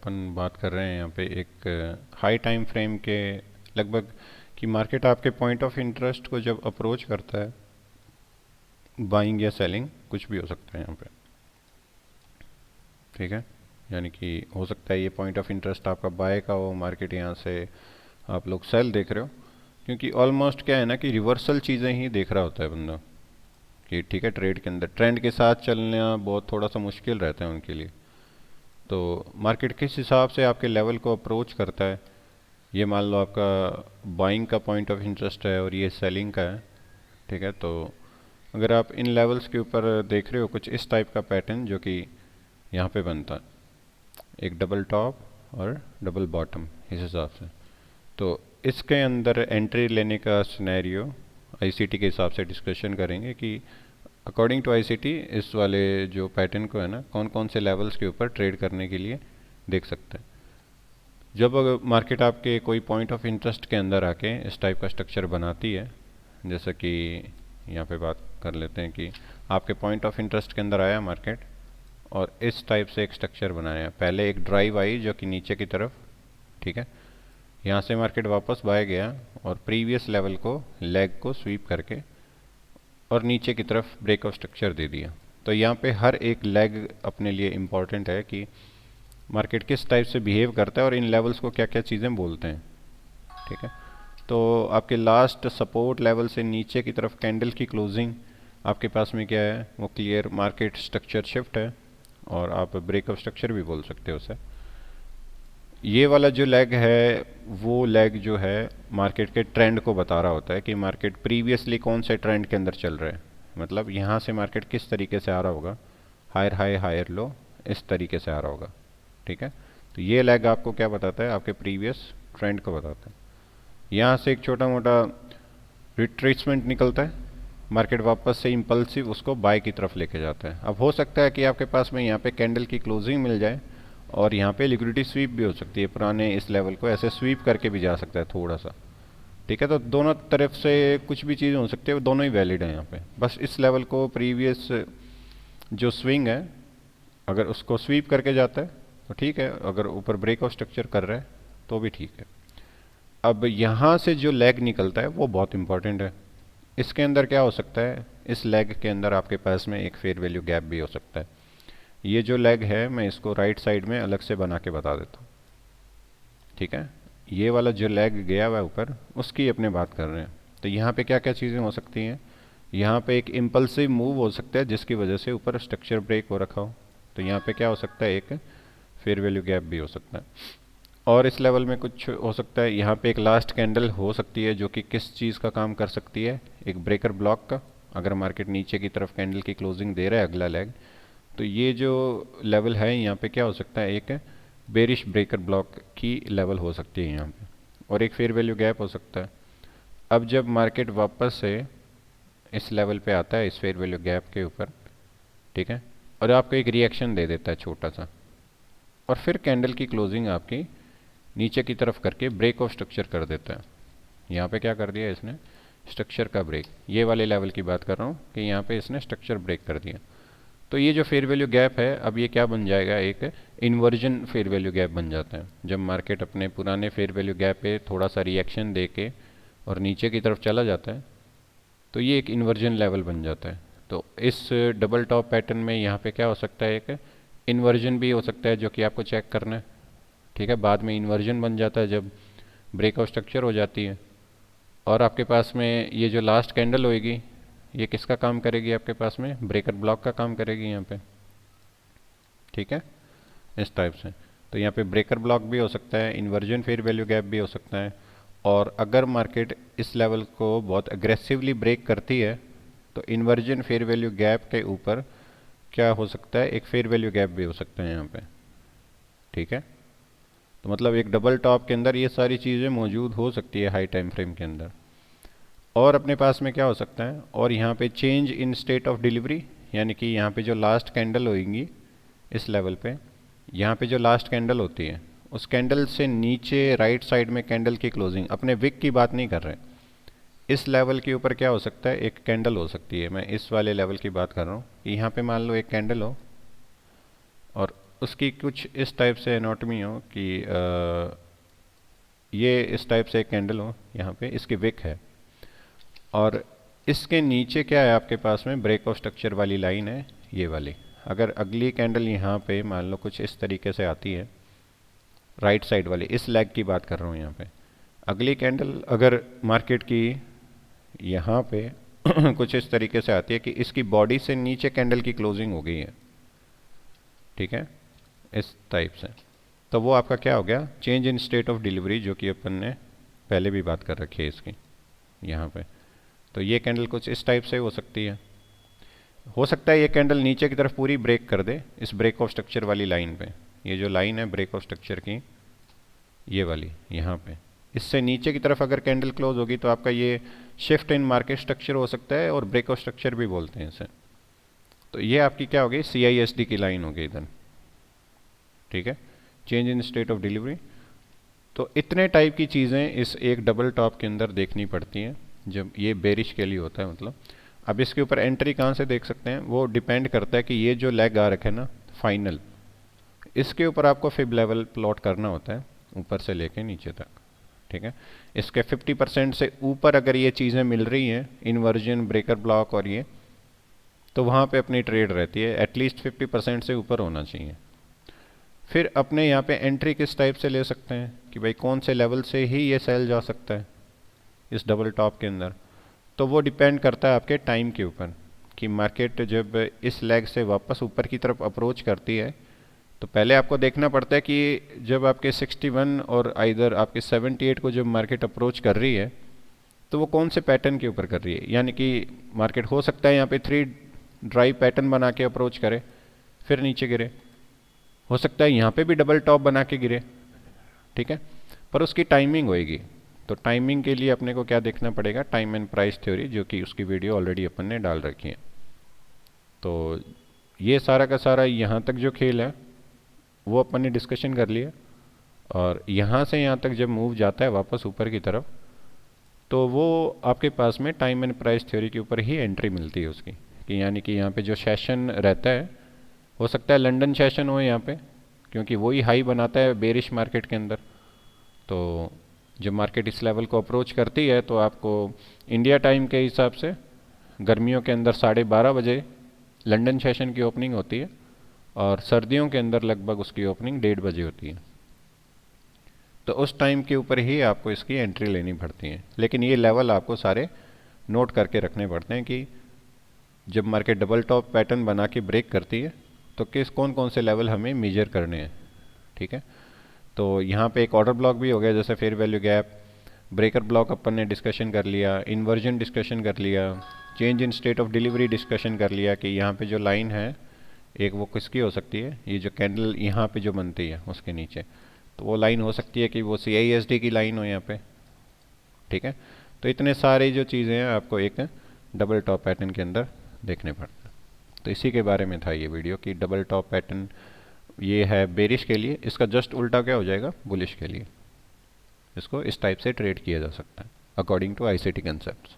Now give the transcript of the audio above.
अपन बात कर रहे हैं यहाँ पे एक हाई टाइम फ्रेम के लगभग कि मार्केट आपके पॉइंट ऑफ इंटरेस्ट को जब अप्रोच करता है, बाइंग या सेलिंग कुछ भी हो सकता है यहाँ पे। ठीक है, यानी कि हो सकता है ये पॉइंट ऑफ इंटरेस्ट आपका बाय का हो, मार्केट यहाँ से आप लोग सेल देख रहे हो, क्योंकि ऑलमोस्ट क्या है ना कि रिवर्सल चीज़ें ही देख रहा होता है बंदा कि ठीक है ट्रेड के अंदर ट्रेंड के साथ चलना बहुत थोड़ा सा मुश्किल रहता है उनके लिए। तो मार्केट किस हिसाब से आपके लेवल को अप्रोच करता है, ये मान लो आपका बाइंग का पॉइंट ऑफ इंटरेस्ट है और ये सेलिंग का है। ठीक है, तो अगर आप इन लेवल्स के ऊपर देख रहे हो कुछ इस टाइप का पैटर्न जो कि यहाँ पे बनता है, एक डबल टॉप और डबल बॉटम इस हिसाब से, तो इसके अंदर एंट्री लेने का सिनेरियो आईसीटी के हिसाब से डिस्कशन करेंगे कि अकॉर्डिंग टू आईसीटी इस वाले जो पैटर्न को है ना कौन कौन से लेवल्स के ऊपर ट्रेड करने के लिए देख सकते हैं। जब अगर मार्केट आपके कोई पॉइंट ऑफ इंटरेस्ट के अंदर आके इस टाइप का स्ट्रक्चर बनाती है, जैसा कि यहाँ पे बात कर लेते हैं कि आपके पॉइंट ऑफ इंटरेस्ट के अंदर आया मार्केट और इस टाइप से एक स्ट्रक्चर बनाया, पहले एक ड्राइव आई जो कि नीचे की तरफ, ठीक है, यहाँ से मार्केट वापस बाय गया और प्रीवियस लेवल को लेग को स्वीप करके और नीचे की तरफ ब्रेकआउट स्ट्रक्चर दे दिया। तो यहाँ पे हर एक लेग अपने लिए इम्पॉर्टेंट है कि मार्केट किस टाइप से बिहेव करता है और इन लेवल्स को क्या क्या चीज़ें बोलते हैं। ठीक है, तो आपके लास्ट सपोर्ट लेवल से नीचे की तरफ कैंडल की क्लोजिंग आपके पास में क्या है, वो क्लियर मार्केट स्ट्रक्चर शिफ्ट है और आप ब्रेकआउट स्ट्रक्चर भी बोल सकते हो उसे। ये वाला जो लेग है वो लेग जो है मार्केट के ट्रेंड को बता रहा होता है कि मार्केट प्रीवियसली कौन से ट्रेंड के अंदर चल रहा है, मतलब यहाँ से मार्केट किस तरीके से आ रहा होगा, हायर हाई हायर लो इस तरीके से आ रहा होगा। ठीक है, तो ये लेग आपको क्या बताता है, आपके प्रीवियस ट्रेंड को बताता है। यहाँ से एक छोटा मोटा रिट्रेसमेंट निकलता है, मार्केट वापस से इम्पल्सिव उसको बाय की तरफ लेके जाता है। अब हो सकता है कि आपके पास में यहाँ पे कैंडल की क्लोजिंग मिल जाए और यहाँ पे लिक्विडिटी स्वीप भी हो सकती है, पुराने इस लेवल को ऐसे स्वीप करके भी जा सकता है थोड़ा सा। ठीक है, तो दोनों तरफ से कुछ भी चीज़ हो सकती है, वो दोनों ही वैलिड है यहाँ पे। बस इस लेवल को प्रीवियस जो स्विंग है अगर उसको स्वीप करके जाता है तो ठीक है, अगर ऊपर ब्रेकआउट स्ट्रक्चर कर रहा है तो भी ठीक है। अब यहाँ से जो लेग निकलता है वो बहुत इंपॉर्टेंट है। इसके अंदर क्या हो सकता है, इस लेग के अंदर आपके पास में एक फेयर वैल्यू गैप भी हो सकता है। ये जो लेग है मैं इसको राइट साइड में अलग से बना के बता देता हूँ। ठीक है, ये वाला जो लेग गया हुआ है ऊपर उसकी अपने बात कर रहे हैं। तो यहाँ पे क्या क्या चीज़ें हो सकती हैं, यहाँ पे एक इम्पल्सिव मूव हो सकता है जिसकी वजह से ऊपर स्ट्रक्चर ब्रेक हो रखा हो, तो यहाँ पे क्या हो सकता है, एक फेयर वैल्यू गैप भी हो सकता है। और इस लेवल में कुछ हो सकता है, यहाँ पे एक लास्ट कैंडल हो सकती है जो कि किस चीज़ का काम कर सकती है, एक ब्रेकर ब्लॉक का। अगर मार्केट नीचे की तरफ कैंडल की क्लोजिंग दे रहा है अगला लेग, तो ये जो लेवल है यहाँ पे क्या हो सकता है, एक बेरिश ब्रेकर ब्लॉक की लेवल हो सकती है यहाँ पे, और एक फेयर वैल्यू गैप हो सकता है। अब जब मार्केट वापस से इस लेवल पे आता है इस फेयर वैल्यू गैप के ऊपर, ठीक है, और आपको एक रिएक्शन दे देता है छोटा सा, और फिर कैंडल की क्लोजिंग आपकी नीचे की तरफ करके ब्रेक ऑफ स्ट्रक्चर कर देता है। यहाँ पे क्या कर दिया इसने, स्ट्रक्चर का ब्रेक, ये वाले लेवल की बात कर रहा हूँ कि यहाँ पे इसने स्ट्रक्चर ब्रेक कर दिया। तो ये जो फेयर वैल्यू गैप है अब ये क्या बन जाएगा, एक इन्वर्जन फेयर वैल्यू गैप बन जाता है। जब मार्केट अपने पुराने फेयर वैल्यू गैप पे थोड़ा सा रिएक्शन दे के और नीचे की तरफ चला जाता है तो ये एक इन्वर्जन लेवल बन जाता है। तो इस डबल टॉप पैटर्न में यहाँ पे क्या हो सकता है, एक इन्वर्जन भी हो सकता है जो कि आपको चेक करना है। ठीक है, बाद में इन्वर्जन बन जाता है जब ब्रेकआउट स्ट्रक्चर हो जाती है, और आपके पास में ये जो लास्ट कैंडल होएगी ये किसका काम करेगी, आपके पास में ब्रेकर ब्लॉक का काम करेगी यहाँ पे। ठीक है, इस टाइप से। तो यहाँ पे ब्रेकर ब्लॉक भी हो सकता है, इन्वर्जन फेयर वैल्यू गैप भी हो सकता है, और अगर मार्केट इस लेवल को बहुत अग्रेसिवली ब्रेक करती है तो इन्वर्जन फेयर वैल्यू गैप के ऊपर क्या हो सकता है, एक फेयर वैल्यू गैप भी हो सकता है यहाँ पे। ठीक है, तो मतलब एक डबल टॉप के अंदर ये सारी चीज़ें मौजूद हो सकती है हाई टाइम फ्रेम के अंदर। और अपने पास में क्या हो सकता है, और यहाँ पे change in state of delivery, यानी कि यहाँ पे जो लास्ट कैंडल होगी इस लेवल पे, यहाँ पे जो लास्ट कैंडल होती है उस कैंडल से नीचे राइट साइड में कैंडल की क्लोजिंग, अपने विक की बात नहीं कर रहे, इस लेवल के ऊपर क्या हो सकता है, एक कैंडल हो सकती है। मैं इस वाले लेवल की बात कर रहा हूँ कि यहाँ पे मान लो एक कैंडल हो और उसकी कुछ इस टाइप से एनाटॉमी हो कि ये इस टाइप से एक कैंडल हो, यहाँ पे इसकी विक है, और इसके नीचे क्या है आपके पास में, ब्रेक ऑफ स्ट्रक्चर वाली लाइन है ये वाली। अगर अगली कैंडल यहाँ पे मान लो कुछ इस तरीके से आती है, राइट साइड वाली, इस लेग की बात कर रहा हूँ यहाँ पे, अगली कैंडल अगर मार्केट की यहाँ पे कुछ इस तरीके से आती है कि इसकी बॉडी से नीचे कैंडल की क्लोजिंग हो गई है, ठीक है, इस टाइप से, तो वो आपका क्या हो गया, change in state of delivery, जो कि अपन ने पहले भी बात कर रखी है इसकी यहाँ पे। तो ये कैंडल कुछ इस टाइप से हो सकती है। हो सकता है ये कैंडल नीचे की तरफ पूरी ब्रेक कर दे इस ब्रेक ऑफ स्ट्रक्चर वाली लाइन पे, ये जो लाइन है ब्रेक ऑफ स्ट्रक्चर की, ये वाली यहाँ पे, इससे नीचे की तरफ अगर कैंडल क्लोज होगी तो आपका ये शिफ्ट इन मार्केट स्ट्रक्चर हो सकता है, और ब्रेक ऑफ स्ट्रक्चर भी बोलते हैं इसे। तो ये आपकी क्या होगी, CISD की लाइन होगी इधर, ठीक है, change in state of delivery. तो इतने टाइप की चीज़ें इस एक डबल टॉप के अंदर देखनी पड़ती हैं जब ये बेरिश के लिए होता है, मतलब। अब इसके ऊपर एंट्री कहाँ से देख सकते हैं, वो डिपेंड करता है कि ये जो लेग आ रखा है ना फाइनल, इसके ऊपर आपको फिब लेवल प्लॉट करना होता है ऊपर से लेके नीचे तक, ठीक है। इसके 50% से ऊपर अगर ये चीज़ें मिल रही हैं, इन्वर्जन, ब्रेकर ब्लॉक और ये, तो वहाँ पे अपनी ट्रेड रहती है, एटलीस्ट 50% से ऊपर होना चाहिए। फिर अपने यहाँ पे एंट्री किस टाइप से ले सकते हैं कि भाई कौन से लेवल से ही ये सेल जा सकता है इस डबल टॉप के अंदर, तो वो डिपेंड करता है आपके टाइम के ऊपर कि मार्केट जब इस लेग से वापस ऊपर की तरफ अप्रोच करती है, तो पहले आपको देखना पड़ता है कि जब आपके 61 और इधर आपके 78 को जब मार्केट अप्रोच कर रही है, तो वो कौन से पैटर्न के ऊपर कर रही है। यानी कि मार्केट हो सकता है यहाँ पे 3 ड्राई पैटर्न बना के अप्रोच करे, फिर नीचे गिरे, हो सकता है यहाँ पे भी डबल टॉप बना के गिरे, ठीक है, पर उसकी टाइमिंग होएगी। तो टाइमिंग के लिए अपने को क्या देखना पड़ेगा, टाइम एंड प्राइस थ्योरी, जो कि उसकी वीडियो ऑलरेडी अपन ने डाल रखी है। तो ये सारा का सारा यहाँ तक जो खेल है वो अपन ने डिस्कशन कर लिया, और यहाँ से यहाँ तक जब मूव जाता है वापस ऊपर की तरफ, तो वो आपके पास में टाइम एंड प्राइस थ्योरी के ऊपर ही एंट्री मिलती है उसकी, कि यानी कि यहाँ पे जो सेशन रहता है, हो सकता है लंदन सेशन हो यहाँ पे, क्योंकि वही हाई बनाता है बेरिश मार्केट के अंदर। तो जब मार्केट इस लेवल को अप्रोच करती है तो आपको इंडिया टाइम के हिसाब से गर्मियों के अंदर 12:30 बजे लंदन सेशन की ओपनिंग होती है, और सर्दियों के अंदर लगभग उसकी ओपनिंग 1:30 बजे होती है। तो उस टाइम के ऊपर ही आपको इसकी एंट्री लेनी पड़ती है। लेकिन ये लेवल आपको सारे नोट करके रखने पड़ते हैं कि जब मार्केट डबल टॉप पैटर्न बना के ब्रेक करती है तो किस कौन कौन से लेवल हमें मेजर करने हैं, ठीक है। तो यहाँ पे एक ऑर्डर ब्लॉक भी हो गया, जैसे fair value gap, breaker block अपन ने डिस्कशन कर लिया, इन्वर्जन डिस्कशन कर लिया, change in state of delivery discussion कर लिया कि यहाँ पे जो लाइन है एक वो किसकी हो सकती है, ये जो कैंडल यहाँ पे जो बनती है उसके नीचे, तो वो लाइन हो सकती है कि वो CISD की लाइन हो यहाँ पे, ठीक है। तो इतने सारे जो चीज़ें हैं आपको एक डबल टॉप पैटर्न के अंदर देखने पड़ते हैं। तो इसी के बारे में था ये वीडियो कि डबल टॉप पैटर्न ये है बेरिश के लिए, इसका जस्ट उल्टा क्या हो जाएगा, बुलिश के लिए। इसको इस टाइप से ट्रेड किया जा सकता है अकॉर्डिंग टू ICT कंसेप्ट।